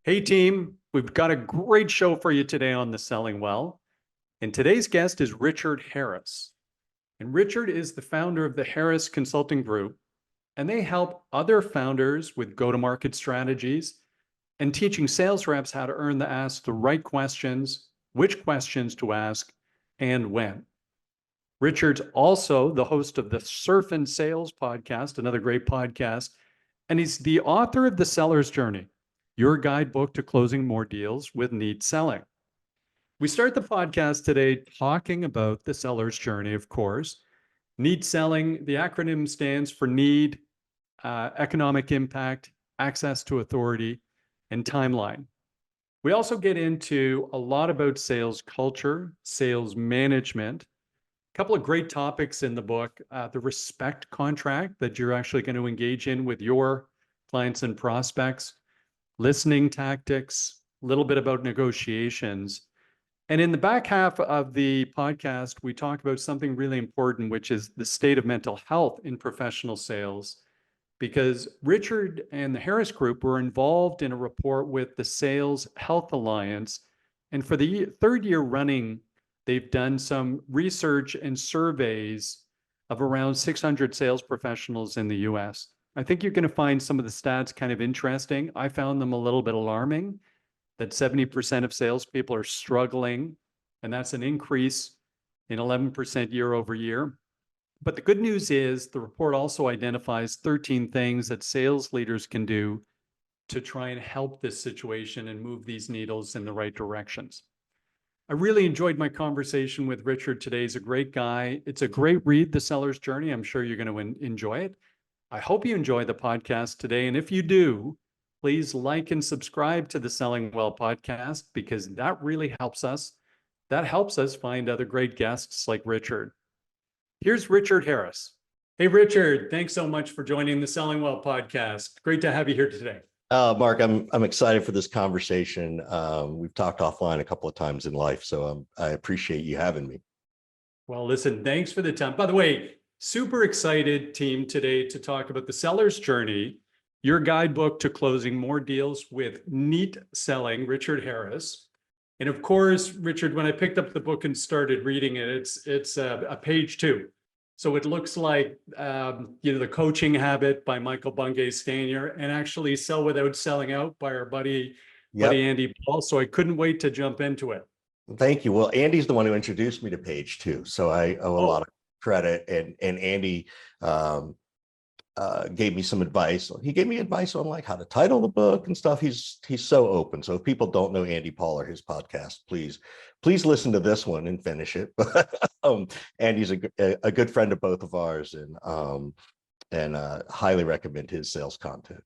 Hey team, we've got a great show for you today on the Selling Well. And today's guest is Richard Harris. And Richard is the founder of the Harris Consulting Group, and they help other founders with go-to-market strategies and teaching sales reps how to ask the right questions, which questions to ask, and when. Richard's also the host of the Surf and Sales podcast, another great podcast, and he's the author of The Seller's Journey, your guidebook to closing more deals with N.E.A.T selling. We start the podcast today talking about the seller's journey, of course. N.E.A.T selling, the acronym stands for need, economic impact, access to authority, and timeline. We also get into a lot about sales culture, sales management, a couple of great topics in the book, the respect contract that you're actually going to engage in with your clients and prospects, listening tactics, a little bit about negotiations. And in the back half of the podcast, we talk about something really important, which is the state of mental health in professional sales, because Richard and the Harris Group were involved in a report with the Sales Health Alliance. And for the third year running, they've done some research and surveys of around 600 sales professionals in the US. I think you're going to find some of the stats kind of interesting. I found them a little bit alarming, that 70% of salespeople are struggling, and that's an increase in 11% year over year. But the good news is the report also identifies 13 things that sales leaders can do to try and help this situation and move these needles in the right directions. I really enjoyed my conversation with Richard today. He's a great guy. It's a great read, The Seller's Journey. I'm sure you're going to enjoy it. I hope you enjoy the podcast today. And if you do, please like and subscribe to the Selling Well podcast, because that really helps us. That helps us find other great guests like Richard. Here's Richard Harris. Hey, Richard, thanks so much for joining the Selling Well podcast. Great to have you here today. Mark, I'm excited for this conversation. We've talked offline a couple of times in life, so I appreciate you having me. Well, listen, thanks for the time. By the way, super excited team today to talk about the seller's journey, your guidebook to closing more deals with N.E.A.T selling, Richard Harris. And of course, Richard, when I picked up the book and started reading it, it's a page 2. So it looks like, The Coaching Habit by Michael Bungay Stanier, and actually Sell Without Selling Out by our buddy Andy Paul. So I couldn't wait to jump into it. Thank you. Well, Andy's the one who introduced me to page 2. So I owe a lot of credit. And Andy gave me some advice. He gave me advice on like how to title the book and stuff. He's so open. So if people don't know Andy Paul or his podcast, please listen to this one and finish it. Andy's a good friend of both of ours, and highly recommend his sales content.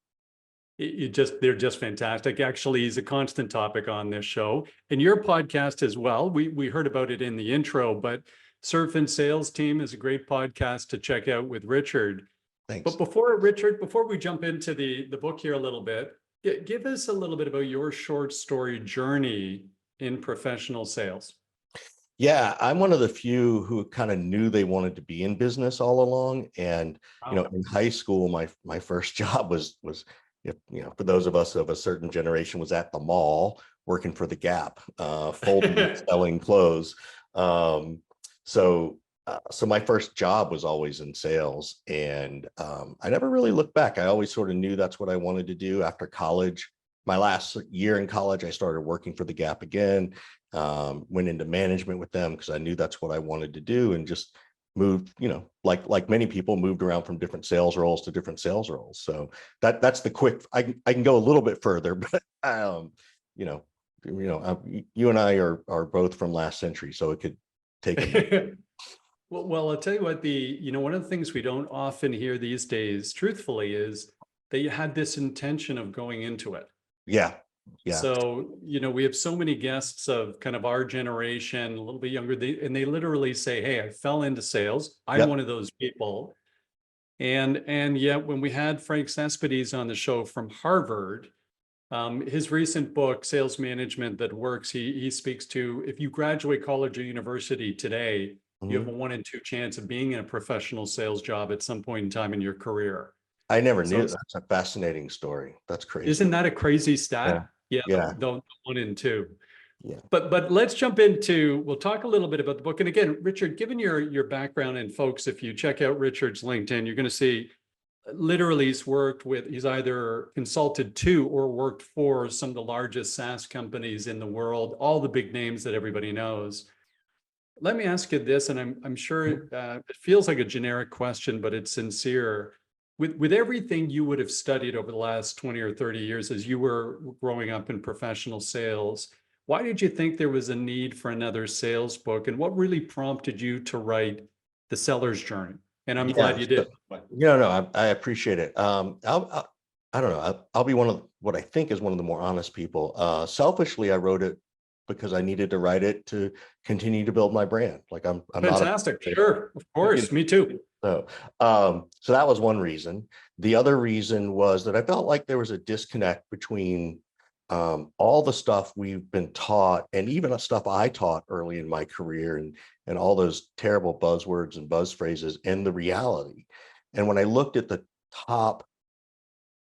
They're just fantastic. Actually, he's a constant topic on this show and your podcast as well. We heard about it in the intro, but Surf and Sales Team is a great podcast to check out with Richard. Thanks. But before we jump into the book here a little bit, give us a little bit about your short story journey in professional sales. Yeah, I'm one of the few who kind of knew they wanted to be in business all along. And, in high school, my first job was, for those of us of a certain generation, was at the mall working for the Gap, folding and selling clothes. So my first job was always in sales, and I never really looked back. I always sort of knew that's what I wanted to do. After college, my last year in college, I started working for the Gap again, went into management with them because I knew that's what I wanted to do, and just moved, like many people, moved around from different sales roles to different sales roles. So that's the quick. I can go a little bit further, but you and I are both from last century, so it could take a minute. Well, I'll tell you what, one of the things we don't often hear these days, truthfully, is that you had this intention of going into it. Yeah. So, we have so many guests of kind of our generation, a little bit younger, and they literally say, hey, I fell into sales. I'm one of those people. And yet when we had Frank Cespedes on the show from Harvard, his recent book, Sales Management That Works, he speaks to, if you graduate college or university today, you have a 1 in 2 chance of being in a professional sales job at some point in time in your career. I never knew. That's a fascinating story. That's crazy. Isn't that a crazy stat? Yeah, Yeah. the 1 and 2. Yeah. But let's jump into, we'll talk a little bit about the book. And again, Richard, given your background, and folks, if you check out Richard's LinkedIn, you're going to see literally he's either consulted to or worked for some of the largest SaaS companies in the world, all the big names that everybody knows. Let me ask you this, and I'm sure it feels like a generic question, but it's sincere. With everything you would have studied over the last 20 or 30 years as you were growing up in professional sales, why did you think there was a need for another sales book? And what really prompted you to write The Seller's Journey? And I'm Yeah. glad you did. No, I appreciate it. I don't know. I'll be one of what I think is one of the more honest people. Selfishly, I wrote it because I needed to write it to continue to build my brand. Like I'm not Fantastic. Sure. Of course. Me too. so that was one reason. The other reason was that I felt like there was a disconnect between all the stuff we've been taught, and even the stuff I taught early in my career, and all those terrible buzzwords and buzz phrases, and the reality. And when I looked at the top,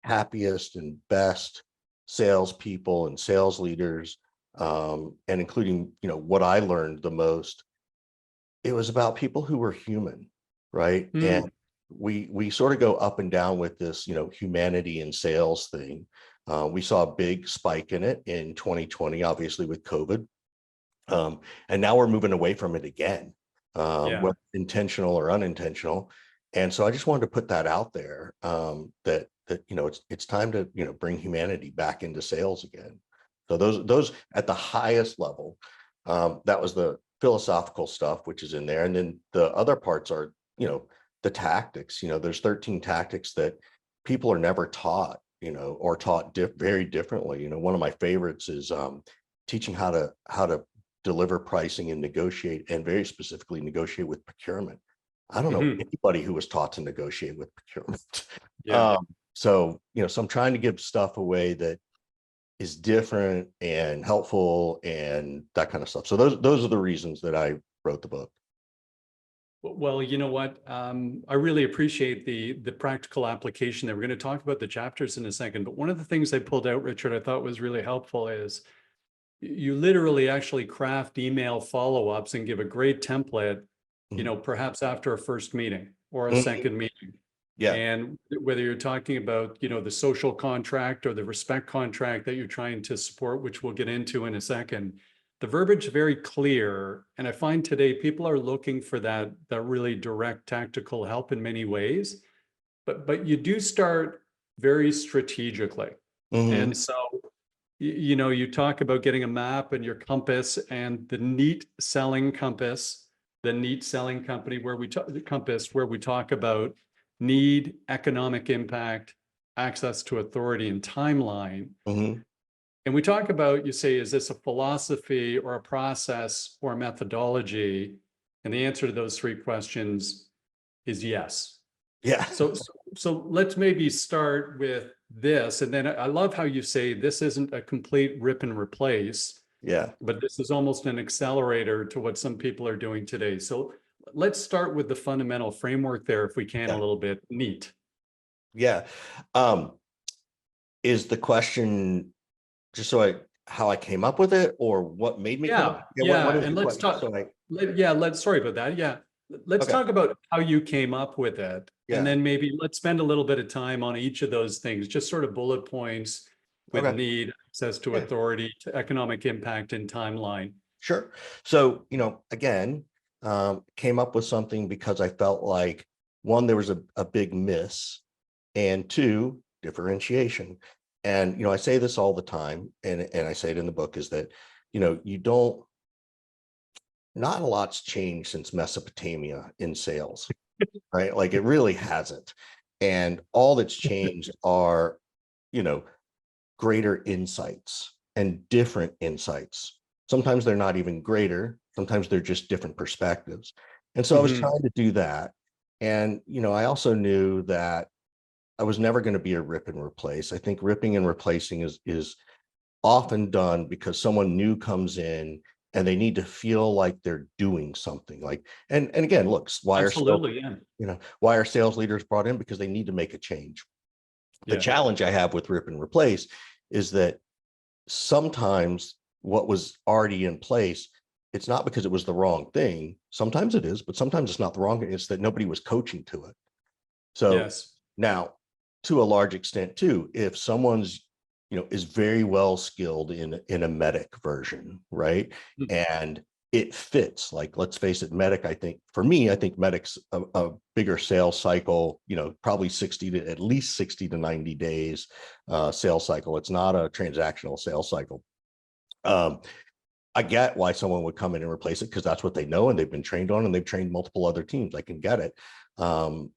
happiest, and best salespeople and sales leaders, and including, what I learned the most, it was about people who were human, right? And we sort of go up and down with this, humanity and sales thing. We saw a big spike in it in 2020, obviously with COVID. And now we're moving away from it again, Yeah. whether intentional or unintentional. And so I just wanted to put that out there, that it's time to bring humanity back into sales again. So those at the highest level, that was the philosophical stuff, which is in there, and then the other parts are the tactics. There's 13 tactics that people are never taught, or taught very differently. One of my favorites is teaching how to deliver pricing and negotiate, and very specifically negotiate with procurement. I don't know anybody who was taught to negotiate with procurement. Yeah. So I'm trying to give stuff away that is different and helpful and that kind of stuff. So those are the reasons that I wrote the book. Well, you know what? I really appreciate the practical application there. We're going to talk about the chapters in a second, but one of the things I pulled out, Richard, I thought was really helpful is you literally actually craft email follow-ups and give a great template, perhaps after a first meeting or a second meeting. Yeah. And whether you're talking about, the social contract or the respect contract that you're trying to support, which we'll get into in a second, the verbiage is very clear. And I find today people are looking for that really direct tactical help in many ways. But you do start very strategically. And so, you talk about getting a map and your compass, and the N.E.A.T selling compass, the N.E.A.T selling company where we talk about need, economic impact, access to authority, and timeline. And we talk about, you say, is this a philosophy or a process or a methodology? And the answer to those three questions is yes. Yeah. So let's maybe start with this. And then I love how you say this isn't a complete rip and replace. Yeah. But this is almost an accelerator to what some people are doing today. So let's start with the fundamental framework there, if we can, a little bit. N.E.A.T. Yeah. Is the question just how I came up with it, or what made me come up? And let's talk. Sorry about that. Yeah. Let's talk about how you came up with it. And then maybe let's spend a little bit of time on each of those things, just sort of bullet points with need, access to authority, to economic impact, and timeline. Sure. So, again, came up with something because I felt like, one, there was a big miss, and two, differentiation. And, I say this all the time, and I say it in the book, is that, not a lot's changed since Mesopotamia in sales, right? Like, it really hasn't. And all that's changed are, greater insights and different insights. Sometimes they're not even greater. Sometimes they're just different perspectives. And so I was trying to do that. And, I also knew that I was never going to be a rip and replace. I think ripping and replacing is often done because someone new comes in and they need to feel like they're doing something. Like, and again, look, why are sales leaders brought in? Because they need to make a change. The challenge I have with rip and replace is that sometimes what was already in place, it's not because it was the wrong thing. Sometimes it is, but sometimes it's not the wrong thing. It's that nobody was coaching to it. So Yes. now, to a large extent too, if someone's, is very well skilled in a medic version, right? Mm. And it fits, like, let's face it, medic, I think for me, I think medic's a bigger sales cycle, probably 60 to at least 60 to 90 days sales cycle. It's not a transactional sales cycle. Um, I get why someone would come in and replace it because that's what they know and they've been trained on and they've trained multiple other teams. I can get it. Um,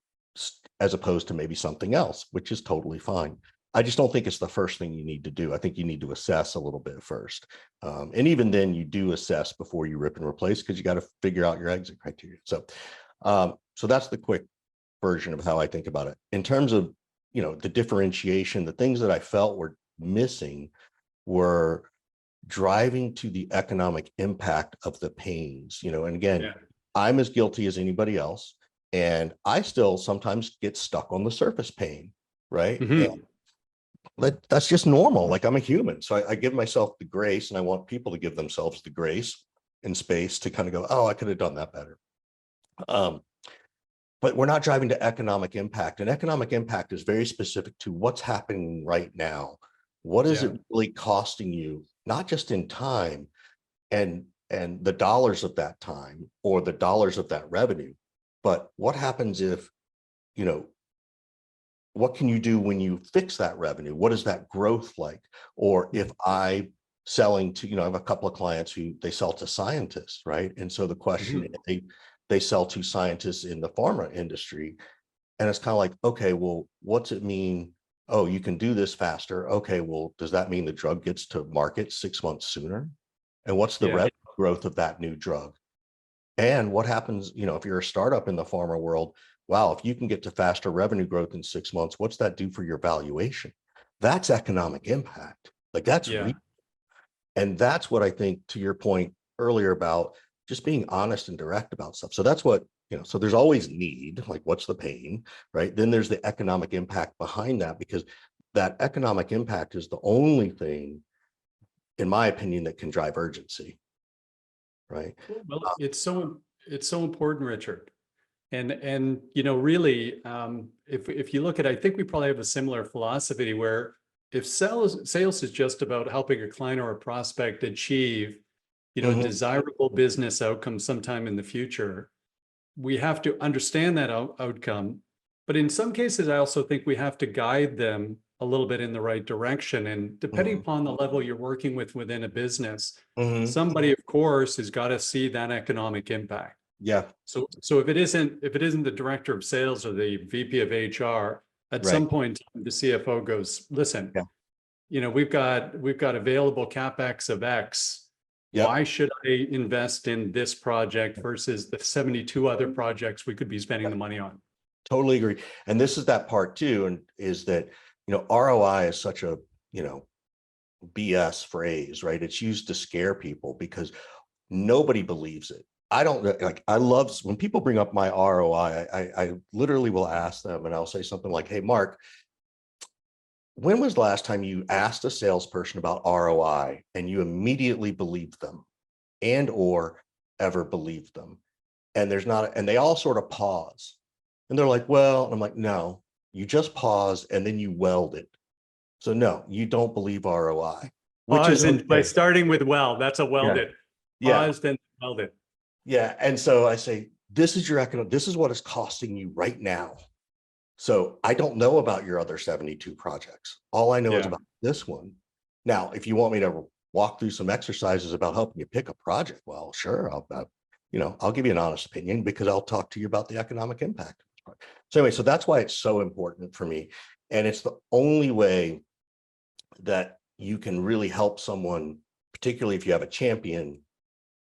as opposed to maybe something else, which is totally fine. I just don't think it's the first thing you need to do. I think you need to assess a little bit first. And even then you do assess before you rip and replace because you got to figure out your exit criteria. So that's the quick version of how I think about it. In terms of, the differentiation, the things that I felt were missing were driving to the economic impact of the pains, and again, Yeah. I'm as guilty as anybody else. And I still sometimes get stuck on the surface pain, right? And Hmm. that's just normal. Like I'm a human. So I give myself the grace and I want people to give themselves the grace and space to kind of go, oh, I could have done that better. Um, but we're not driving to economic impact. And economic impact is very specific to what's happening right now. What is Yeah. it really costing you, not just in time, and the dollars of that time or the dollars of that revenue, but what happens if, you know what can you do when you fix that revenue? What is that growth like? Or if I selling to, I have a couple of clients who they sell to scientists, right? And so the question Mhm. they sell to scientists in the pharma industry, and it's kind of like, okay, well, what's it mean? Oh, you can do this faster. Okay, well, does that mean the drug gets to market 6 months sooner? And what's the Yeah. revenue growth of that new drug? And what happens, if you're a startup in the pharma world, wow, if you can get to faster revenue growth in 6 months, what's that do for your valuation? That's economic impact. Like that's Yeah. real. And that's what I think, to your point earlier about just being honest and direct about stuff. So that's what, so there's always need, like what's the pain, right? Then there's the economic impact behind that, because that economic impact is the only thing, in my opinion, that can drive urgency, right? Well, it's so important, Richard. And really, if you look at, I think we probably have a similar philosophy where if sales is just about helping a client or a prospect achieve, Mhm, desirable business outcomes sometime in the future, we have to understand that outcome. But in some cases, I also think we have to guide them a little bit in the right direction. And depending mhm, upon the level you're working with within a business, mhm. somebody, of course, has got to see that economic impact. Yeah, So if it isn't the director of sales or the VP of HR, at right. some point the CFO goes, listen, Yeah. we've got available CapEx of X. Yep. Why should I invest in this project versus the 72 other projects we could be spending the money on? Totally agree. And this is that part too, and is that, ROI is such a, BS phrase, right? It's used to scare people because nobody believes it. I don't like, I love when people bring up my ROI. I literally will ask them and I'll say something like, hey, Mark, when was the last time you asked a salesperson about ROI and you immediately believed them and or ever believed them? And there's not, and they all sort of pause. And they're like, well, and I'm like, no, you just pause and then you weld it. So no, you don't believe ROI, which is Pause and by okay. starting with well, that's a Yeah. welded. Yeah. Pause, then welded. Yeah. And so I say, this is your economic, this is what it's costing you right now. So I don't know about your other 72 projects. All I know is Yeah. about this one. Now, if you want me to walk through some exercises about helping you pick a project, well, sure, I'll give you an honest opinion because I'll talk to you about the economic impact. So anyway, so that's why it's so important for me. And it's the only way that you can really help someone, particularly if you have a champion,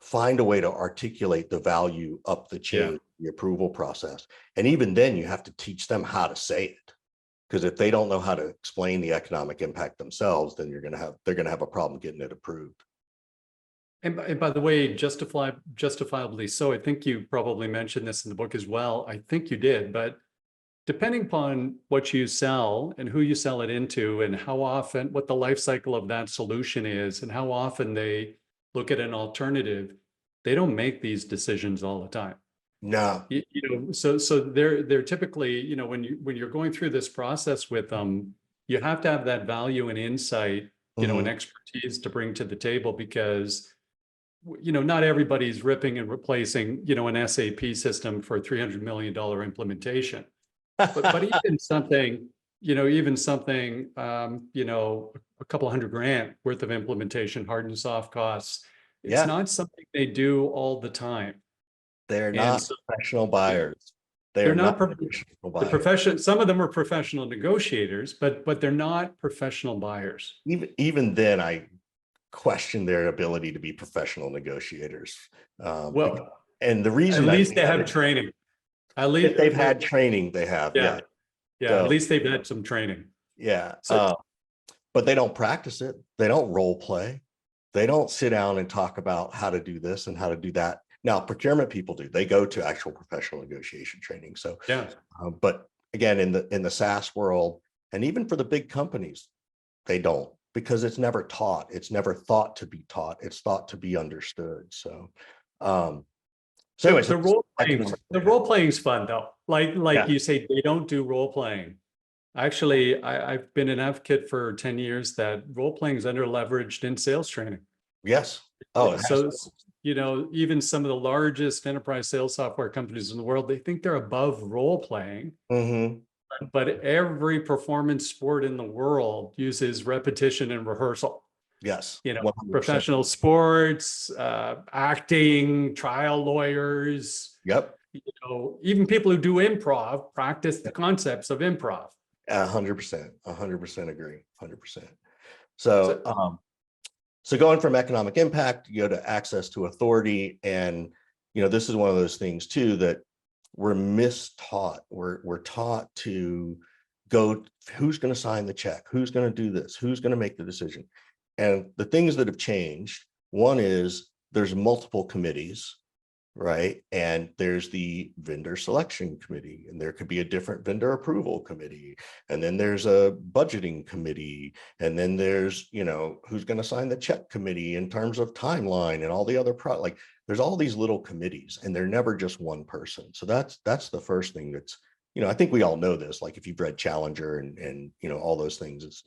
find a way to articulate the value up the Yeah. chain, the approval process. And even then you have to teach them how to say it. Because if they don't know how to explain the economic impact themselves, then they're going to have a problem getting it approved. And by the way, justifiably so. I think you probably mentioned this in the book as well. I think you did, but depending upon what you sell and who you sell it into and how often, what the life cycle of that solution is and how often they look at an alternative, they don't make these decisions all the time. No. So they're typically, when you're going through this process with them, you have to have that value and insight, and expertise to bring to the table, because not everybody's ripping and replacing, an SAP system for a $300 million implementation. But even something, a couple $100,000 worth of implementation, hard and soft costs, it's Yeah, not something they do all the time. they're And not so professional buyers. they're They're not not professional the buyers. profession. Some of them are professional negotiators, but they're not professional buyers. Even then, I question their ability to be professional negotiators. Well, And the at reason I least say they that have is training. At if least, they've had training, they have, yeah, yeah. yeah. At So least they've had some training. yeah, So but they don't practice it. They don't role play. They don't sit down and talk about how to do this and how to do that. Now, procurement people do. They go to actual professional negotiation training. So, yeah, but again, in the SaaS world, and even for the big companies, they don't, because it's never taught. It's never thought to be taught. It's thought to be understood. So, um, so the, anyways, the role playing, economic the impact. role playing is fun though. Like Yeah. you say, they don't do role playing. Actually, I've been an advocate for 10 years that role playing is under leveraged in sales training. Yes. Oh, it has. So, even some of the largest enterprise sales software companies in the world, they think they're above role playing, but every performance sport in the world uses repetition and rehearsal. Yes. 100%. Professional sports, acting, trial lawyers, Yep. even people who do improv practice the concepts of improv. 100% agree. 100%. So, So, so going from economic impact, you go to access to authority. And, this is one of those things too, that we're mistaught. We're taught to go, who's going to sign the check? Who's going to do this? Who's going to make the decision? And the things that have changed, one is there's multiple committees, right? And there's the vendor selection committee, and there could be a different vendor approval committee. And then there's a budgeting committee. And then there's, who's going to sign the check committee in terms of timeline and all the other like there's all these little committees, and they're never just one person. So that's the first thing that's, I think we all know this, like if you've read Challenger and all those things, it's,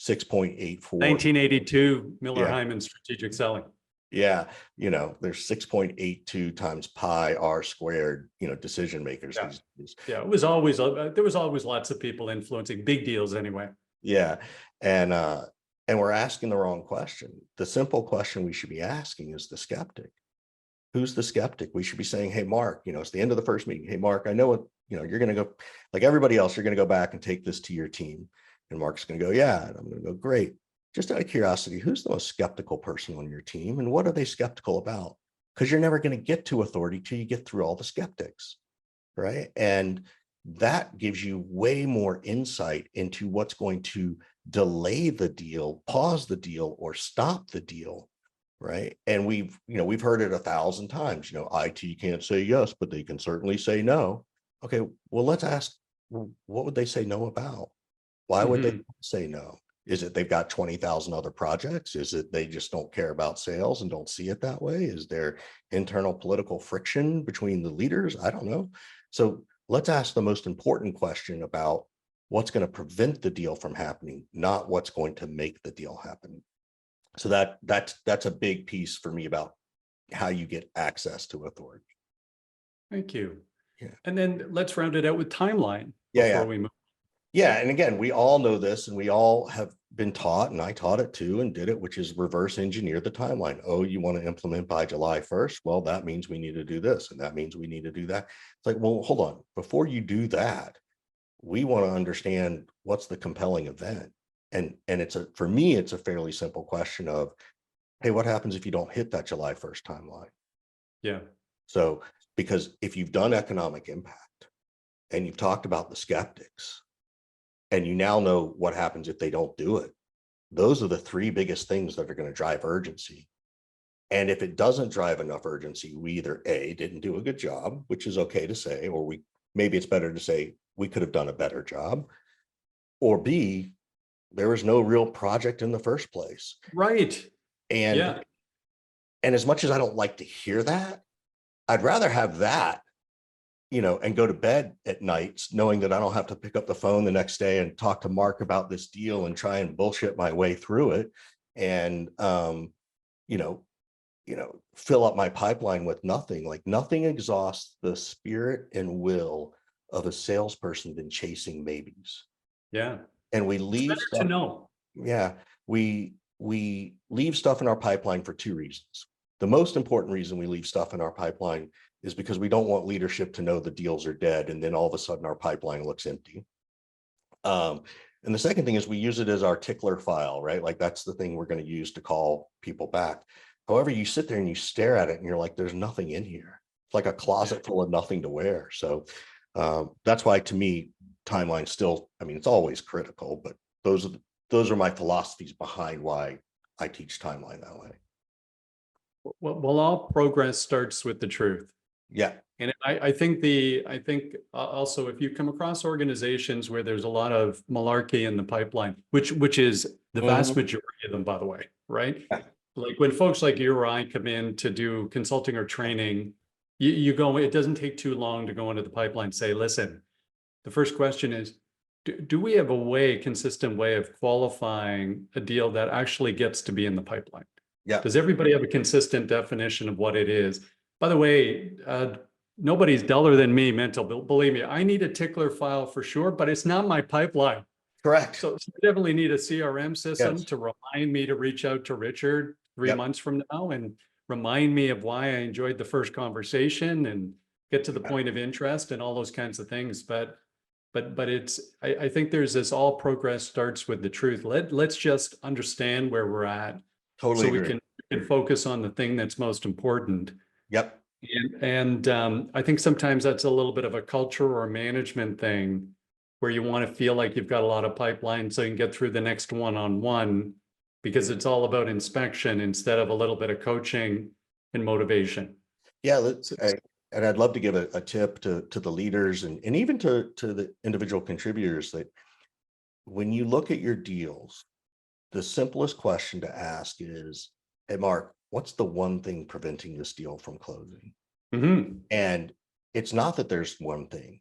6.84. 1982, Miller Yeah. Hyman strategic selling. Yeah, there's 6.82 times pi r squared, decision makers. Yeah. These days. Yeah, it was always there was always lots of people influencing big deals anyway. Yeah, and we're asking the wrong question. The simple question we should be asking is the skeptic. Who's the skeptic? We should be saying, hey, Mark, it's the end of the first meeting. Hey, Mark, I know what, you're going to go, like everybody else, you're going to go back and take this to your team. And Mark's going to go, yeah. And I'm going to go, great. Just out of curiosity, who's the most skeptical person on your team, and what are they skeptical about? Because you're never going to get to authority till you get through all the skeptics, right? And that gives you way more insight into what's going to delay the deal, pause the deal, or stop the deal, right? And we've heard it 1,000 times. IT can't say yes, but they can certainly say no. Okay, well, let's ask, what would they say no about? Why would they say no? Is it they've got 20,000 other projects? Is it they just don't care about sales and don't see it that way? Is there internal political friction between the leaders? I don't know. So let's ask the most important question about what's going to prevent the deal from happening, not what's going to make the deal happen. So that's a big piece for me about how you get access to authority. Thank you. Yeah. And then let's round it out with timeline before we move. Yeah. And again, we all know this, and we all have been taught, and I taught it too and did it, which is reverse engineer the timeline. Oh, you want to implement by July 1st? Well, that means we need to do this, and that means we need to do that. It's like, well, hold on. Before you do that, we want to understand what's the compelling event. And for me, it's a fairly simple question of, hey, what happens if you don't hit that July 1st timeline? Yeah. So, because if you've done economic impact and you've talked about the skeptics, and you now know what happens if they don't do it, those are the three biggest things that are going to drive urgency. And if it doesn't drive enough urgency, we either A, didn't do a good job, which is okay to say, or maybe it's better to say we could have done a better job, or B, there was no real project in the first place. Right. And Yeah. and as much as I don't like to hear that, I'd rather have that, and go to bed at nights knowing that I don't have to pick up the phone the next day and talk to Mark about this deal and try and bullshit my way through it, and you know, fill up my pipeline with nothing. Like, nothing exhausts the spirit and will of a salesperson than chasing maybes. Yeah. And we It's leave better to stuff. know. Yeah, we leave stuff in our pipeline for two reasons. The most important reason we leave stuff in our pipeline is because we don't want leadership to know the deals are dead, and then all of a sudden our pipeline looks empty. And the second thing is we use it as our tickler file, right? Like, that's the thing we're going to use to call people back. However, you sit there and you stare at it and you're like, there's nothing in here. It's like a closet full of nothing to wear. So that's why, to me, timeline still, I mean, it's always critical, but those are my philosophies behind why I teach timeline that way. Well, all progress starts with the truth. Yeah. And I think also, if you come across organizations where there's a lot of malarkey in the pipeline, which is the vast majority of them, by the way, right? Yeah. Like, when folks like you or I come in to do consulting or training, you go, it doesn't take too long to go into the pipeline and say, listen, the first question is, do we have a consistent way of qualifying a deal that actually gets to be in the pipeline? Yeah. Does everybody have a consistent definition of what it is? By the way, nobody's duller than me, mental. Believe me, I need a tickler file for sure, but it's not my pipeline. Correct. So we definitely need a CRM system Yes. to remind me to reach out to Richard 3 Yep. months from now and remind me of why I enjoyed the first conversation and get to the point of interest and all those kinds of things. But I think there's this, all progress starts with the truth. Let's just understand where we're at. Totally So we agree. can focus on the thing that's most important. Yep. And I think sometimes that's a little bit of a culture or management thing, where you want to feel like you've got a lot of pipeline so you can get through the next one-on-one, because it's all about inspection instead of a little bit of coaching and motivation. Yeah. And I'd love to give a tip to the leaders and even to the individual contributors, that when you look at your deals, the simplest question to ask is, hey, Mark, what's the one thing preventing this deal from closing? Mm-hmm. And it's not that there's one thing.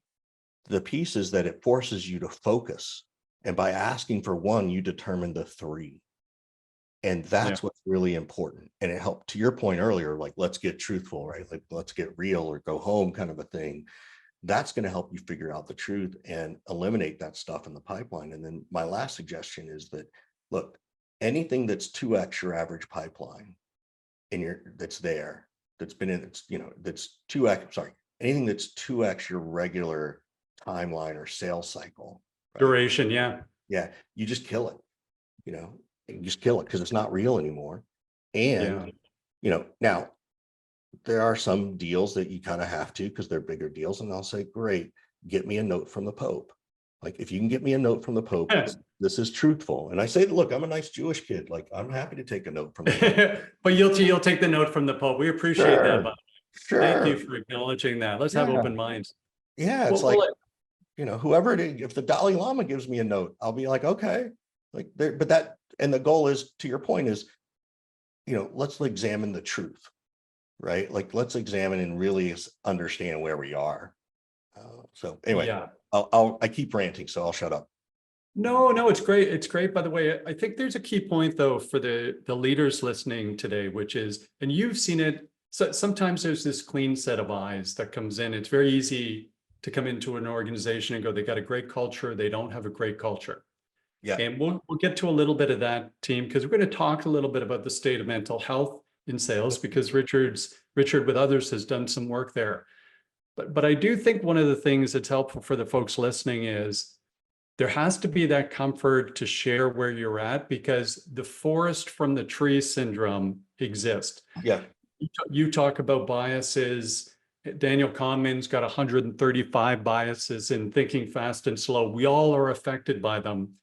The piece is that it forces you to focus. And by asking for one, you determine the three. And that's what's really important. And it helped, to your point earlier, like, let's get truthful, right? Like, let's get real or go home kind of a thing. That's going to help you figure out the truth and eliminate that stuff in the pipeline. And then my last suggestion is that, look, anything that's 2x your average pipeline that's there, that's been in, it's, that's 2x, sorry, anything that's 2x your regular timeline or sales cycle. Right? Duration. Yeah. Yeah. You just kill it, you just kill it, because it's not real anymore. And, now there are some deals that you kind of have to, because they're bigger deals. And I'll say, great, get me a note from the Pope. Like, if you can get me a note from the Pope, this is truthful. And I say, look, I'm a nice Jewish kid. Like, I'm happy to take a note from the Pope. But you'll take the note from the Pope. We appreciate that. But Sure. Thank you for acknowledging that. Let's have open minds. Yeah. It's whoever it is, if the Dalai Lama gives me a note, I'll be like, okay, like there, but that, and the goal is, to your point, is, let's examine the truth, right? Like, let's examine and really understand where we are. So anyway, yeah. I keep ranting, so I'll shut up. No, it's great. It's great. By the way, I think there's a key point though for the leaders listening today, which is, and you've seen it, so sometimes there's this clean set of eyes that comes in. It's very easy to come into an organization and go, they got a great culture, they don't have a great culture. Yeah. And we'll get to a little bit of that, team, because we're going to talk a little bit about the state of mental health in sales, because Richard with others has done some work there. But I do think one of the things that's helpful for the folks listening is there has to be that comfort to share where you're at, because the forest from the tree syndrome exists. Yeah. You talk about biases. Daniel Kahneman's got 135 biases in thinking fast and slow. We all are affected by them.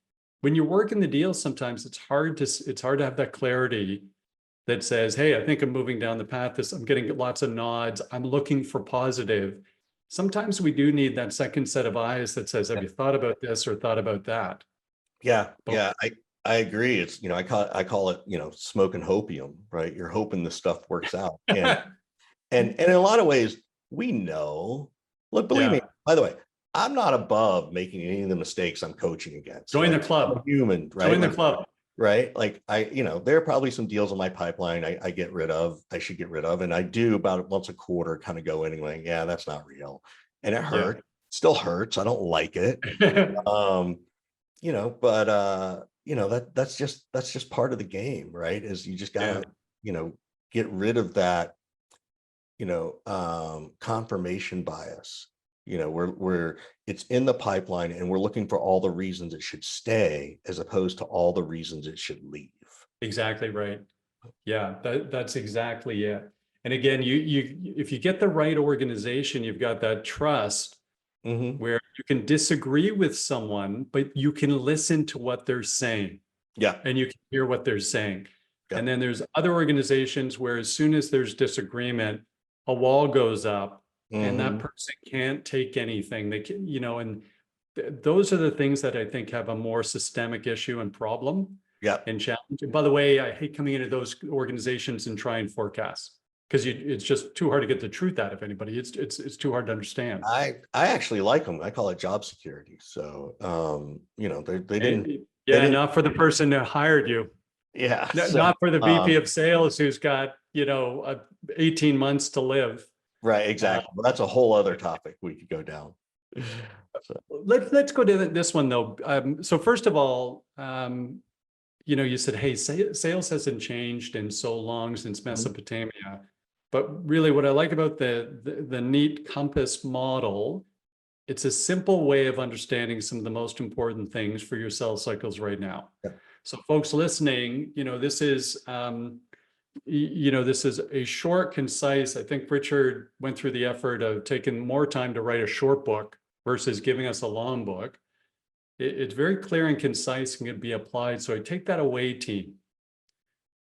When you're working the deal, sometimes it's hard to have that clarity that says, hey, I think I'm moving down the path. I'm getting lots of nods. I'm looking for positive. sometimes we do need that second set of eyes that says, have you thought about this or thought about that? Yeah, But yeah, I agree. It's, I call it, smoking hopium, right? You're hoping the stuff works out. And in a lot of ways, we know. Look, believe me, yeah, by the way, I'm not above making any of the mistakes I'm coaching against, join right? the I'm a club, human, right? join the Like, club. right? Like there are probably some deals in my pipeline I get rid of, I should get rid of. And I do about once a quarter kind of go in and like, yeah, that's not real. And it Yeah. hurts, still hurts. I don't like it. Um, but that's just part of the game, right? Is you just Yeah, gotta, get rid of that, confirmation bias. We're it's in the pipeline and we're looking for all the reasons it should stay as opposed to all the reasons it should leave. exactly right. Yeah, that's exactly it. And again, if you get the right organization, you've got that trust Hmm. where you can disagree with someone, but you can listen to what they're saying Yeah. and you can hear what they're saying. Yeah. And then there's other organizations where as soon as there's disagreement, a wall goes up and that Hmm. person can't take anything. They can, and those are the things that I think have a more systemic issue and problem Yeah. and challenge. And by the way, I hate coming into those organizations and try and forecast because it's just too hard to get the truth out of anybody. It's too hard to understand. I actually like them. I call it job security. So they Yeah, didn't, not for the person who hired you. yeah. So Not for the VP of sales who's got, 18 months to live. right, Uh, exactly. Well, that's a whole other topic we could go down. So, let's go to this one though. So first of all, you said, hey, sales hasn't changed in so long since mhm, Mesopotamia. But really what I like about the N.E.A.T compass model, it's a simple way of understanding some of the most important things for your sales cycles right now. yeah. So folks listening, this is a short, concise. I think Richard went through the effort of taking more time to write a short book versus giving us a long book. It's very clear and concise and can be applied. So I take that away, team.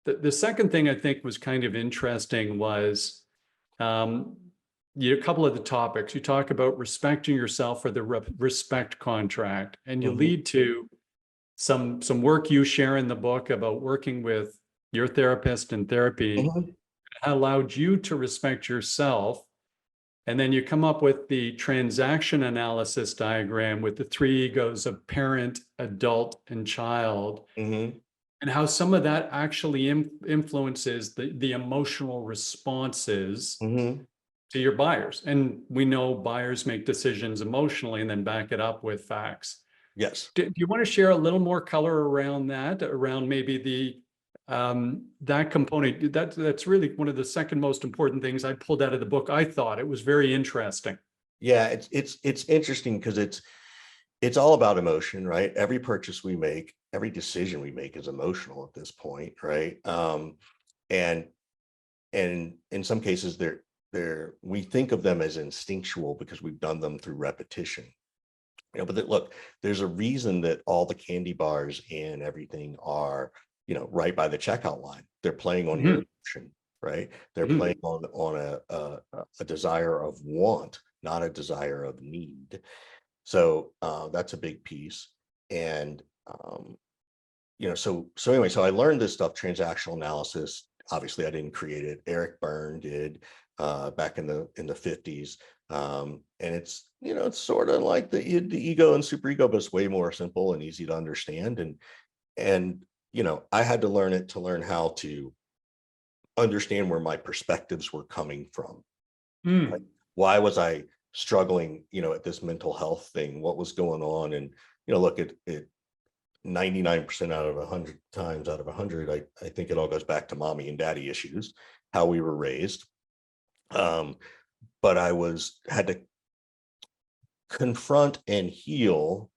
The second thing I think was kind of interesting was a couple of the topics. You talk about respecting yourself for the respect contract, and you Mhm, lead to some work you share in the book about working with your therapist and therapy mhm, allowed you to respect yourself. And then you come up with the transaction analysis diagram with the three egos of parent, adult, and child, mhm, and how some of that actually influences the emotional responses mhm. to your buyers. And we know buyers make decisions emotionally and then back it up with facts. Yes. Do you want to share a little more color around that, around maybe that component? That's really one of the second most important things I pulled out of the book. I thought it was very interesting. Yeah, it's interesting because it's all about emotion, right? Every purchase we make, every decision we make is emotional at this point, right? And in some cases they're we think of them as instinctual because we've done them through repetition. But look, there's a reason that all the candy bars and everything are, right by the checkout line. They're playing on your Mhm, emotion, right? They're mhm. playing on a desire of want, not a desire of need. So that's a big piece. And so anyway, so I learned this stuff, transactional analysis. Obviously, I didn't create it. Eric Byrne did back in the 50s. And it's sort of like the ego and superego, but it's way more simple and easy to understand. And I had to learn it to learn how to understand where my perspectives were coming from. Like, Mm. why was I struggling, at this mental health thing? What was going on? And look, it 99% out of 100 times out of 100, I think it all goes back to mommy and daddy issues, how we were raised. Um, but had to confront and heal,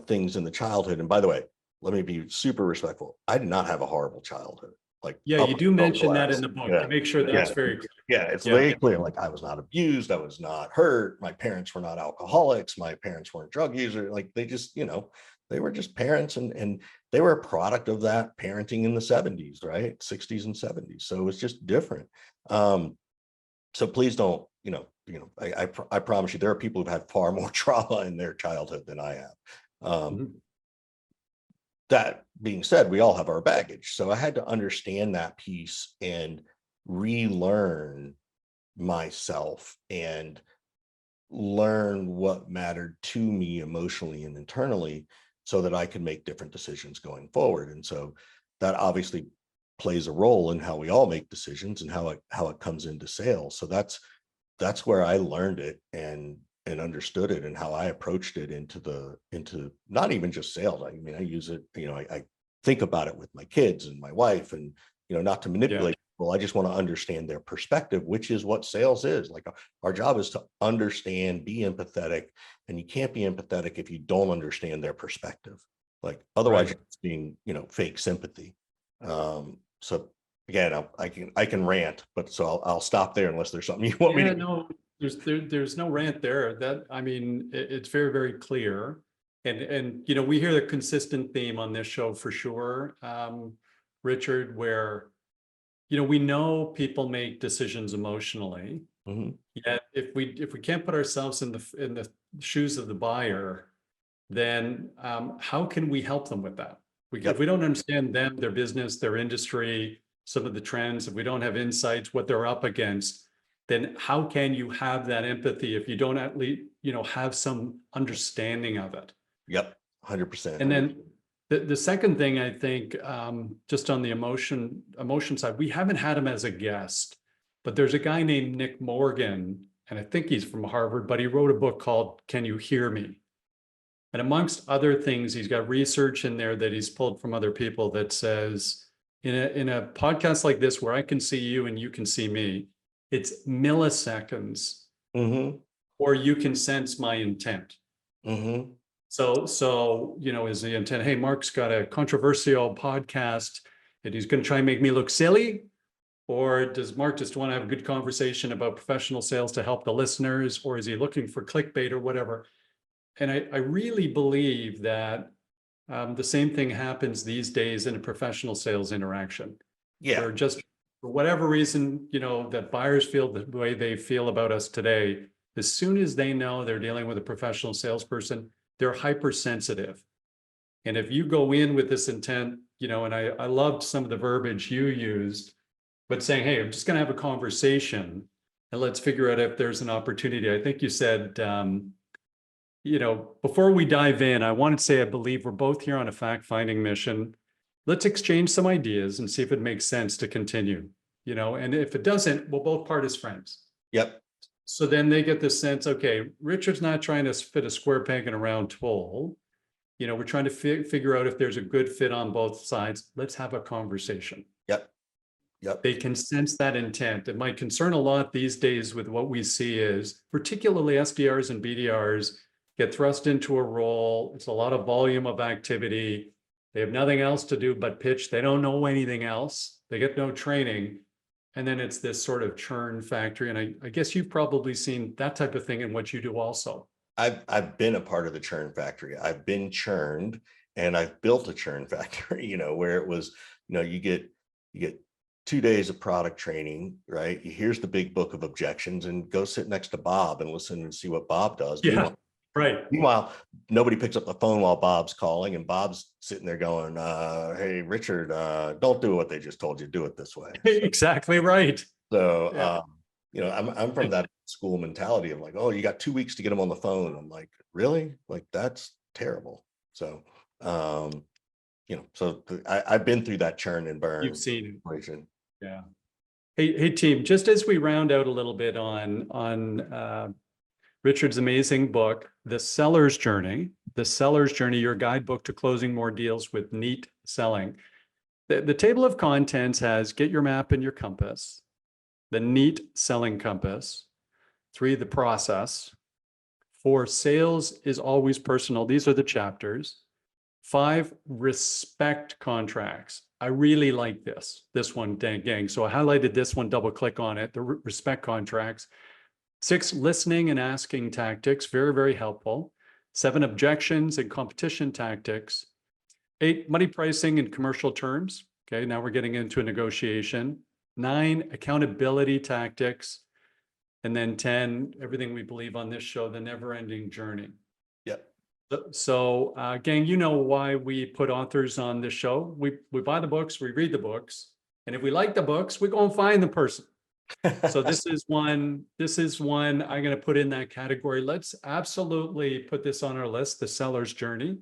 things in the childhood. And by the way, let me be super respectful. I did not have a horrible childhood, like Yeah, up you do until the mention that in last. the book to Yeah. make sure Yeah. that's very clear. Yeah. It's Yeah. very clear. Like, I was not abused. I was not hurt. My parents were not alcoholics. My parents weren't drug users. Like, they just, they were just parents, and they were a product of that parenting in the 70s, right? 60s and 70s. So it was just different. So please don't, I promise you, there are people who've had far more trauma in their childhood than I have. Mhm. That being said, we all have our baggage. So I had to understand that piece and relearn myself and learn what mattered to me emotionally and internally so that I could make different decisions going forward. And so that obviously plays a role in how we all make decisions and how it comes into sales. So that's where I learned it and understood it and how I approached it into not even just sales. I mean, I use it, I think about it with my kids and my wife and, not to Yeah. manipulate people. I just want to understand their perspective, which is what sales is. Like our job is to understand, be empathetic, and you can't be empathetic if you don't understand their perspective. Like otherwise Right. it's being, fake sympathy. So again, I can rant, but so I'll stop there unless there's something you want me Yeah, to. no, there's no rant there. That, I mean, it's very, very clear. And, we hear the consistent theme on this show for sure, Richard, where, we know people make decisions emotionally. Mhm. Yet if we can't put ourselves in the shoes of the buyer, then how can we help them with that? If Yep. we don't understand them, their business, their industry, some of the trends, if we don't have insights, what they're up against, then how can you have that empathy if you don't at least, have some understanding of it? Yep. 100%. And then the second thing I think, just on the emotion side, we haven't had him as a guest, but there's a guy named Nick Morgan, and I think he's from Harvard, but he wrote a book called Can You Hear Me? And amongst other things, he's got research in there that he's pulled from other people that says, in a podcast like this where I can see you and you can see me, it's milliseconds, Mhm. or you can sense my intent. Mhm. So, is the intent, hey, Mark's got a controversial podcast and he's going to try and make me look silly? Or does Mark just want to have a good conversation about professional sales to help the listeners? Or is he looking for clickbait or whatever? And I really believe that the same thing happens these days in a professional sales interaction, Yeah. where just for whatever reason, that buyers feel the way they feel about us today, as soon as they know they're dealing with a professional salesperson, they're hypersensitive. And if you go in with this intent, and I loved some of the verbiage you used, but saying, hey, I'm just going to have a conversation and let's figure out if there's an opportunity. I think you said, before we dive in, I want to say I believe we're both here on a fact-finding mission. Let's exchange some ideas and see if it makes sense to continue, and if it doesn't, we'll both part as friends. Yep. So then they get this sense, okay, Richard's not trying to fit a square peg in a round hole. We're trying to figure out if there's a good fit on both sides. Let's have a conversation. Yep. Yep. They can sense that intent. And my concern a lot these days with what we see is, particularly SDRs and BDRs get thrust into a role. It's a lot of volume of activity. They have nothing else to do but pitch. They don't know anything else. They get no training. And then it's this sort of churn factory. And I guess you've probably seen that type of thing in what you do also. I've been a part of the churn factory. I've been churned and I've built a churn factory, where it was, you get 2 days of product training, right? Here's the big book of objections and go sit next to Bob and listen and see what Bob does. Yeah, right. Meanwhile, nobody picks up the phone while Bob's calling and Bob's sitting there going, hey, Richard, don't do what they just told you. Do it this way. Exactly right. So, Yeah. I'm from that school mentality of like, oh, you got 2 weeks to get them on the phone. I'm like, really? Like, that's terrible. So, I've been through that churn and burn You've seen it. situation. Yeah. Hey, team, just as we round out a little bit on Richard's amazing book, The Seller's Journey, your guidebook to closing more deals with N.E.A.T selling. The table of contents has get your map and your compass, the N.E.A.T selling compass, 3, the process, 4, sales is always personal. These are the chapters. 5, respect contracts. I really like this one, gang. So I highlighted this one, double click on it, the respect contracts. 6, listening and asking tactics, very, very helpful. 7, objections and competition tactics. 8, money pricing and commercial terms. Okay, now we're getting into a negotiation. 9, accountability tactics. And then 10, everything we believe on this show, the never-ending journey. Yep. So, gang, you know why we put authors on this show. We buy the books, we read the books, and if we like the books, we go and find the person. So this is one I'm going to put in that category. Let's absolutely put this on our list, The Seller's Journey.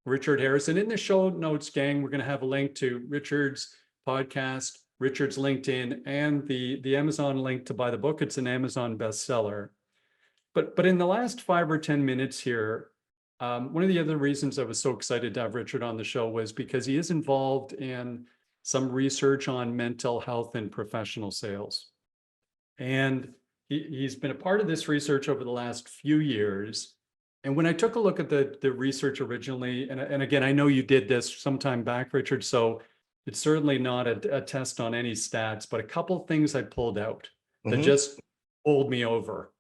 Richard Harris. And in the show notes, gang, we're going to have a link to Richard's podcast, Richard's LinkedIn, and the Amazon link to buy the book. It's an Amazon bestseller. But in the last 5 or 10 minutes here, one of the other reasons I was so excited to have Richard on the show was because he is involved in some research on mental health and professional sales. And he's been a part of this research over the last few years. And when I took a look at the research originally, and again, I know you did this sometime back, Richard, so it's certainly not a test on any stats, but a couple things I pulled out that just pulled me over.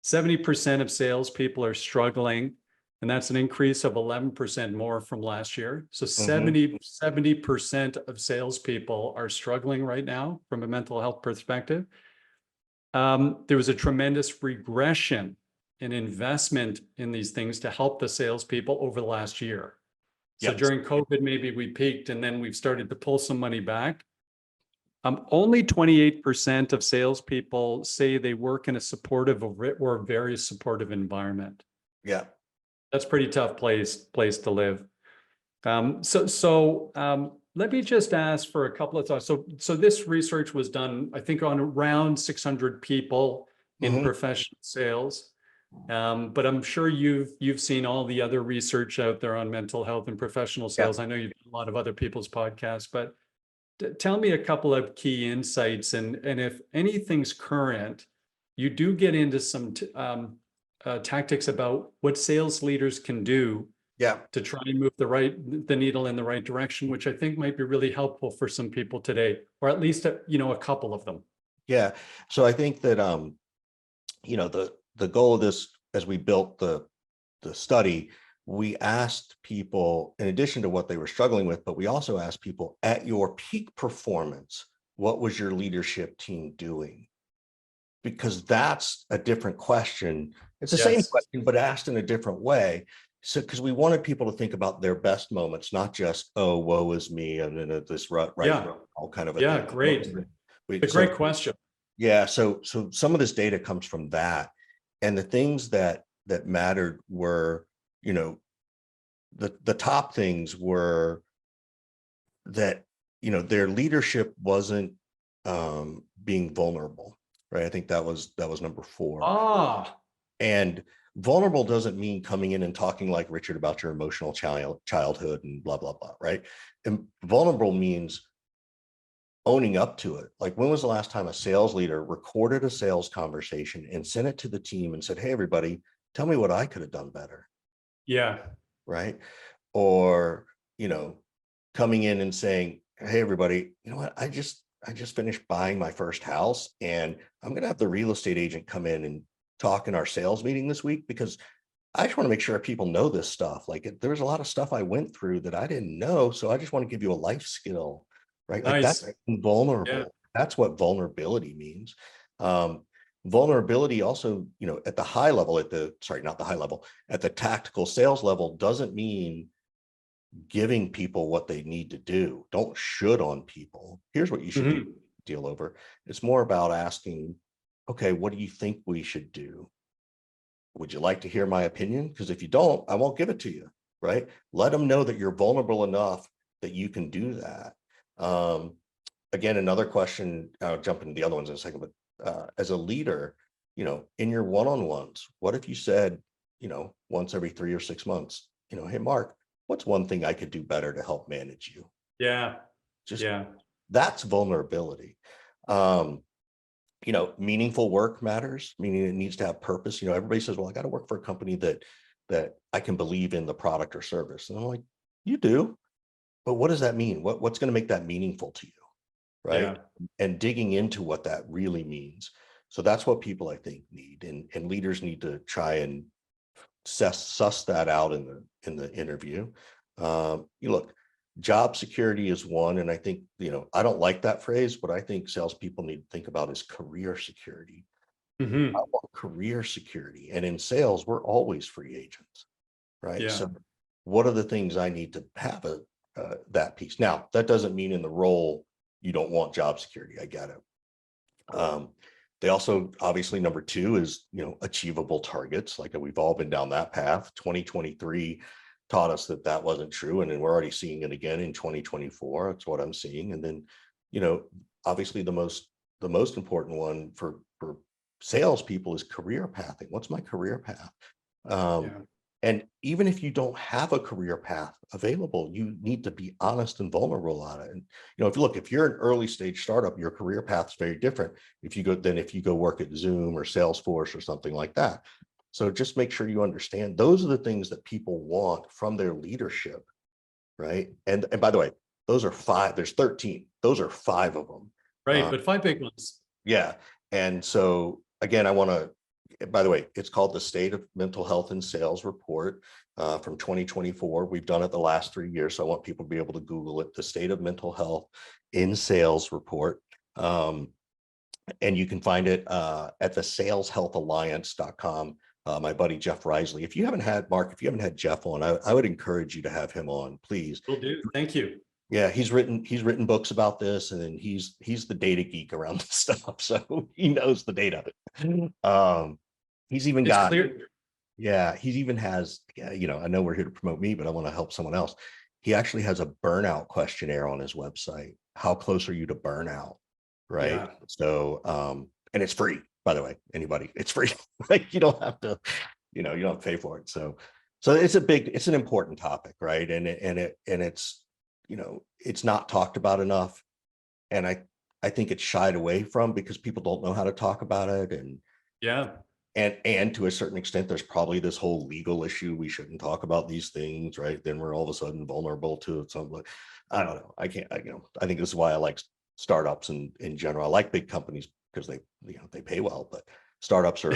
70% of salespeople are struggling, and that's an increase of 11% more from last year. So 70% of salespeople are struggling right now from a mental health perspective. There was a tremendous regression in investment in these things to help the salespeople over the last year. So during COVID, maybe we peaked and then we've started to pull some money back. Only 28% of salespeople say they work in a supportive or very supportive environment. Yeah. That's a pretty tough place to live. Let me just ask for a couple of thoughts. So this research was done, I think, on around 600 people in professional sales. But I'm sure you've seen all the other research out there on mental health and professional sales. I know you've done a lot of other people's podcasts, but tell me a couple of key insights, and if anything's current, you do get into some tactics about what sales leaders can do to try and move the needle in the right direction, which I think might be really helpful for some people today, or at least a couple of them. Yeah. So I think that the goal of this, as we built the study, we asked people, in addition to what they were struggling with, but we also asked people, at your peak performance, what was your leadership team doing? Because that's a different question. It's the same question, but asked in a different way. So, because we wanted people to think about their best moments, not just, oh, woe is me, and then this all kind of a thing. Great. It's a great question. Yeah. So some of this data comes from that. And the things that mattered were, the top things were that, their leadership wasn't being vulnerable, right? I think that was number 4. And vulnerable doesn't mean coming in and talking like Richard about your emotional childhood and blah, blah, blah, right? And vulnerable means owning up to it. Like, when was the last time a sales leader recorded a sales conversation and sent it to the team and said, hey, everybody, tell me what I could have done better. Yeah. Right. Or, coming in and saying, hey, everybody, you know what? I just finished buying my first house, and I'm going to have the real estate agent come in and talk in our sales meeting this week, because I just want to make sure people know this stuff. Like, there was a lot of stuff I went through that I didn't know. So I just want to give you a life skill, right? Like, that's vulnerable. Yeah. That's what vulnerability means. Vulnerability also, at the high level, at the tactical sales level, doesn't mean giving people what they need to do. Don't should on people. Here's what you should deal over. It's more about asking, okay, what do you think we should do? Would you like to hear my opinion? Because if you don't, I won't give it to you, right? Let them know that you're vulnerable enough that you can do that. Again, another question, I'll jump into the other ones in a second, but as a leader, in your one-on-ones, what if you said, once every 3 or 6 months, hey, Mark, what's one thing I could do better to help manage you? Yeah. That's vulnerability. Meaningful work matters, meaning it needs to have purpose. Everybody says, well, I got to work for a company that I can believe in the product or service. And I'm like, you do, but what does that mean? What's going to make that meaningful to you? Right. Yeah. And digging into what that really means. So that's what people, I think, need, and leaders need to try and suss that out in the interview. Look, job security is one, and I think, I don't like that phrase. What I think salespeople need to think about is career security. Hmm. I want career security. And in sales, we're always free agents, right? Yeah. So what are the things I need to have that piece? Now, that doesn't mean in the role you don't want job security. I get it. They also, obviously, number two is, achievable targets. Like we've all been down that path. 2023 taught us that that wasn't true. And then we're already seeing it again in 2024. That's what I'm seeing. And then, you know, obviously the most important one for salespeople is career pathing. What's my career path? Um, Yeah. and even if you don't have a career path available, you need to be honest and vulnerable on it. And if you're an early stage startup, your career path is very different if you go work at Zoom or Salesforce or something like that. So just make sure you understand those are the things that people want from their leadership, right? And by the way, those are five. There's 13. Those are five of them. Right. But five big ones. Yeah. And so again, I want to, by the way, it's called the State of Mental Health in Sales Report from 2024. We've done it the last 3 years. So I want people to be able to Google it, the State of Mental Health in Sales Report. And you can find it at the saleshealthalliance.com. My buddy Jeff Risley. If you haven't had Jeff on, I would encourage you to have him on, please. Will do. Thank you. Yeah, he's written books about this, and then he's the data geek around this stuff, so he knows the data. He's even It's got, clear. yeah, he even has, yeah, I know we're here to promote me, but I want to help someone else. He actually has a burnout questionnaire on his website. How close are you to burnout? Right. Yeah. So, and it's free, by the way, anybody, it's free. Like you don't have to, you don't have to pay for it. So it's an important topic, right? It's not talked about enough. And I think it's shied away from because people don't know how to talk about it. Yeah. And to a certain extent, there's probably this whole legal issue. We shouldn't talk about these things, right? Then we're all of a sudden vulnerable to something. I don't know. I can't, I think this is why I like startups in general. I like big companies because they pay well, but startups are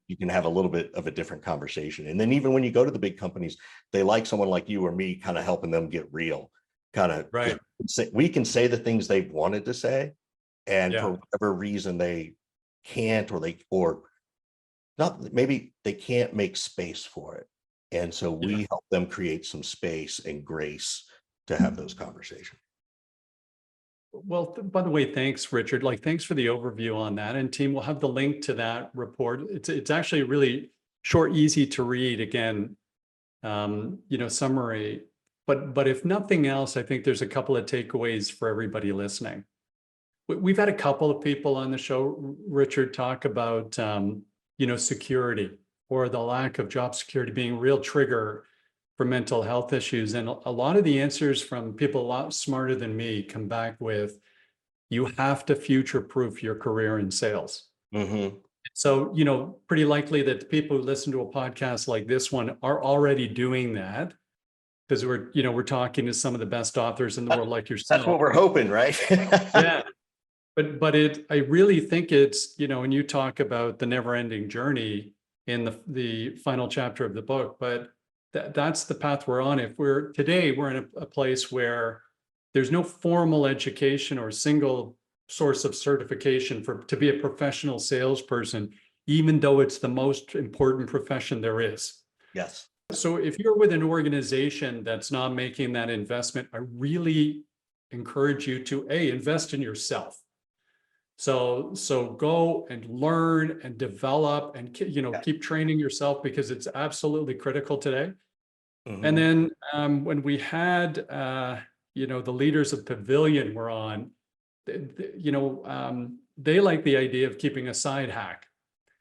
you can have a little bit of a different conversation. And then even when you go to the big companies, they like someone like you or me kind of helping them get real, kind of, Right. we can say the things they've wanted to say. And Yeah. for whatever reason, they can't, or not, maybe they can't make space for it. And so Yeah. we help them create some space and grace to have those conversations. Well, by the way, thanks, Richard. Like, thanks for the overview on that. And team, we'll have the link to that report. It's actually really short, easy to read. Again, summary. But if nothing else, I think there's a couple of takeaways for everybody listening. We've had a couple of people on the show, Richard, talk about security or the lack of job security being a real trigger for mental health issues. And a lot of the answers from people a lot smarter than me come back with, you have to future-proof your career in sales. Mm-hmm. So, pretty likely that the people who listen to a podcast like this one are already doing that because we're talking to some of the best authors in the world like That's yourself. what we're hoping, right? Yeah. But I really think it's, when you talk about the never-ending journey in the final chapter of the book, but that's the path we're on. If we're in a place where there's no formal education or single source of certification to be a professional salesperson, even though it's the most important profession there is. Yes. So if you're with an organization that's not making that investment, I really encourage you to invest in yourself. So go and learn and develop and keep training yourself because it's absolutely critical today. Mm-hmm. And then when we had the leaders of Pavilion were on, they like the idea of keeping a side hack.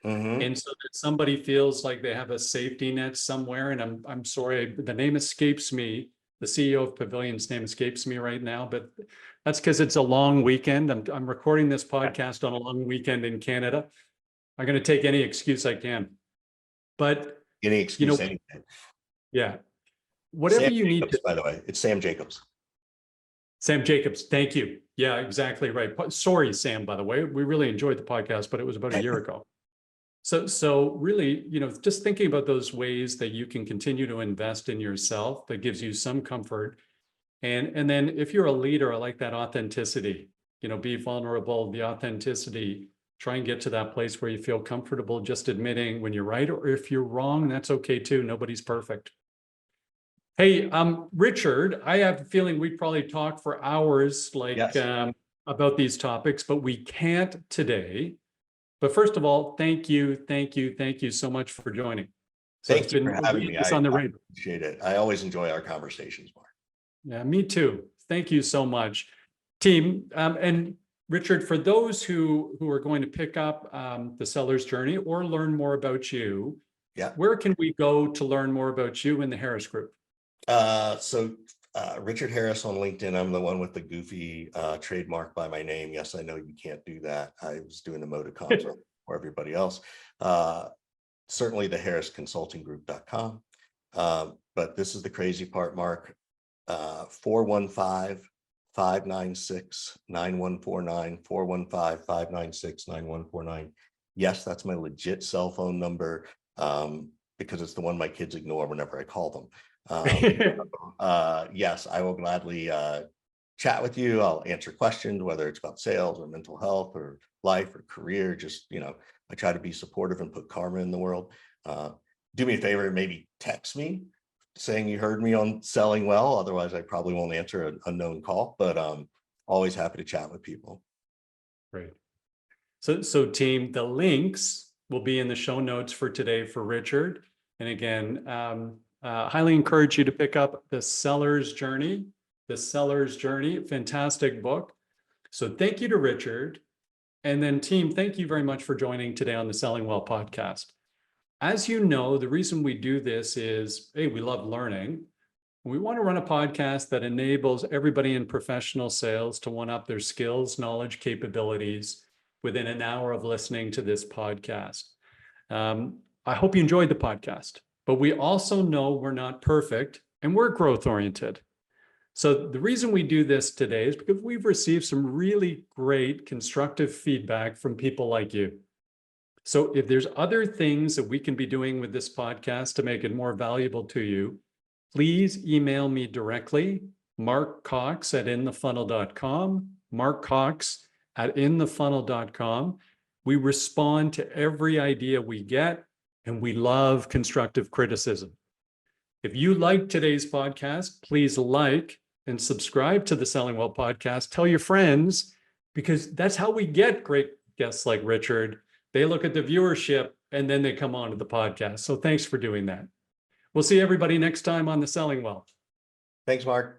Mm-hmm. And so that somebody feels like they have a safety net somewhere. And I'm sorry, the name escapes me. The CEO of Pavilion's name escapes me right now, but that's because it's a long weekend. I'm recording this podcast on a long weekend in Canada. I'm going to take any excuse I can. But Any excuse, anything. yeah, whatever Sam you need Jacobs, to. by the way, it's Sam Jacobs. Sam Jacobs, thank you. Yeah, exactly right. Sorry, Sam, by the way. We really enjoyed the podcast, but it was about a year ago. So really, just thinking about those ways that you can continue to invest in yourself, that gives you some comfort. And then if you're a leader, I like that authenticity, be vulnerable, the authenticity, Try and get to that place where you feel comfortable just admitting when you're right, or if you're wrong, that's okay too. Nobody's perfect. Hey, Richard, I have a feeling we probably talk for hours Yes. about these topics, but we can't today. But first of all, thank you so much for joining. So it's Thank you been for having me. it's I on the radar. appreciate it. I always enjoy our conversations, Mark. Yeah, me too. Thank you so much, team. And Richard, for those who are going to pick up the seller's journey or learn more about you, Yeah. where can we go to learn more about you and the Harris Group? Richard Harris on LinkedIn. I'm the one with the goofy trademark by my name. Yes, I know you can't do that. I was doing emoticons for everybody else. Certainly the harrisconsultinggroup.com. But this is the crazy part, Mark. 415-596-9149, 415-596-9149. Yes, that's my legit cell phone number, because it's the one my kids ignore whenever I call them. Yes, I will gladly chat with you. I'll answer questions, whether it's about sales or mental health or life or career. Just, I try to be supportive and put karma in the world. Do me a favor, maybe text me saying you heard me on Selling Well. Otherwise, I probably won't answer an unknown call, but always happy to chat with people. Great. So team, the links will be in the show notes for today for Richard. And again, highly encourage you to pick up The Seller's Journey. The Seller's Journey, fantastic book. So thank you to Richard. And then team, thank you very much for joining today on the Selling Well podcast. As you know, the reason we do this is, hey, we love learning. We want to run a podcast that enables everybody in professional sales to one up their skills, knowledge, capabilities within an hour of listening to this podcast. I hope you enjoyed the podcast, but we also know we're not perfect and we're growth oriented. So the reason we do this today is because we've received some really great constructive feedback from people like you. So if there's other things that we can be doing with this podcast to make it more valuable to you, please email me directly, markcox@inthefunnel.com, markcox@inthefunnel.com. We respond to every idea we get, and we love constructive criticism. If you like today's podcast, please like and subscribe to the Selling Well podcast. Tell your friends, because that's how we get great guests like Richard. They look at the viewership and then they come on to the podcast. So thanks for doing that. We'll see everybody next time on the Selling Well. Thanks, Mark.